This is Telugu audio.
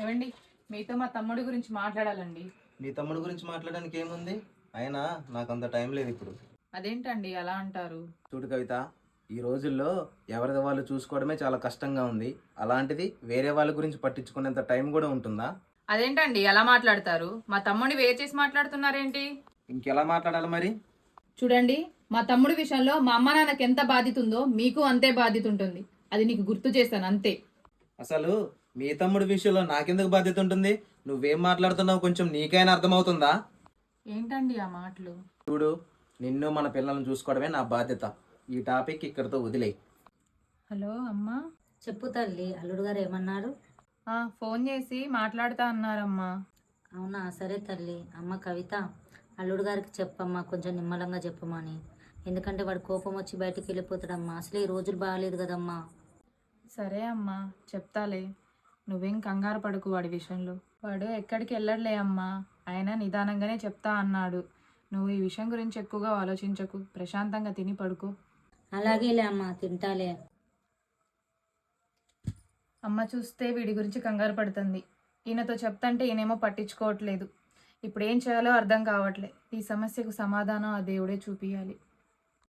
ఏవండి, మీతో మా తమ్ముడి గురించి మాట్లాడాలండి. మీ తమ్ముడు గురించి మాట్లాడడానికి ఏముంది? అయినా నాకు అంత టైం లేదు ఇప్పుడు. అదేంటండి అలా అంటారు? చూడు కవిత, ఈ రోజుల్లో ఎవరిది వాళ్ళు చూసుకోవడమే చాలా కష్టంగా ఉంది. అలాంటిది వేరే వాళ్ళ గురించి పట్టించుకునేంత టైం కూడా ఉంటుందా? అదేంటండి అలా మాట్లాడతారు? మా తమ్ముడిని వేరు చేసి మాట్లాడుతున్నారేంటి? ఇంకెలా మాట్లాడాలి మరి? చూడండి, మా తమ్ముడి విషయంలో మా అమ్మ నాన్నకి ఎంత బాధ్యత ఉందో మీకు అంతే బాధ్యత ఉంటుంది. అది నీకు గుర్తు చేస్తాను అంతే. అసలు మీ తమ్ముడి విషయంలో నాకెందుకు బాధ్యత ఉంటుంది? నువ్వేం మాట్లాడుతున్నావు కొంచెం నీకైనా అర్థమవుతుందా? ఏంటండి ఆ మాటలు? చూడు, నిన్ను మన పిల్లల్ని చూసుకోవడమే నా బాధ్యత. ఈ టాపిక్ ఇక్కడితో వదిలేయి. హలో అమ్మా. చెప్పు తల్లి, అల్లుడు గారు ఏమన్నారు? ఫోన్ చేసి మాట్లాడుతా అన్నారమ్మా. అవునా, సరే తల్లి. అమ్మ కవిత, అల్లుడు గారికి చెప్పమ్మా, కొంచెం నిమ్మలంగా చెప్పమని. ఎందుకంటే వాడు కోపం వచ్చి బయటికి వెళ్ళిపోతాడమ్మా. అసలు ఈ రోజులు బాగాలేదు కదమ్మా. సరే అమ్మా, చెప్తాలే. నువ్వేం కంగారు పడుకు వాడి విషయంలో. వాడు ఎక్కడికి వెళ్ళట్లే అమ్మా. ఆయన నిదానంగానే చెప్తా అన్నాడు. నువ్వు ఈ విషయం గురించి ఎక్కువగా ఆలోచించకు, ప్రశాంతంగా తిని పడుకో. అలాగేలే అమ్మా, తింటాలే. అమ్మ చూస్తే వీడి గురించి కంగారు పడుతుంది. ఈయనతో చెప్తంటే ఈయనేమో పట్టించుకోవట్లేదు. ఇప్పుడు ఏం చేయాలో అర్థం కావట్లే. ఈ సమస్యకు సమాధానం ఆ దేవుడే చూపియాలి.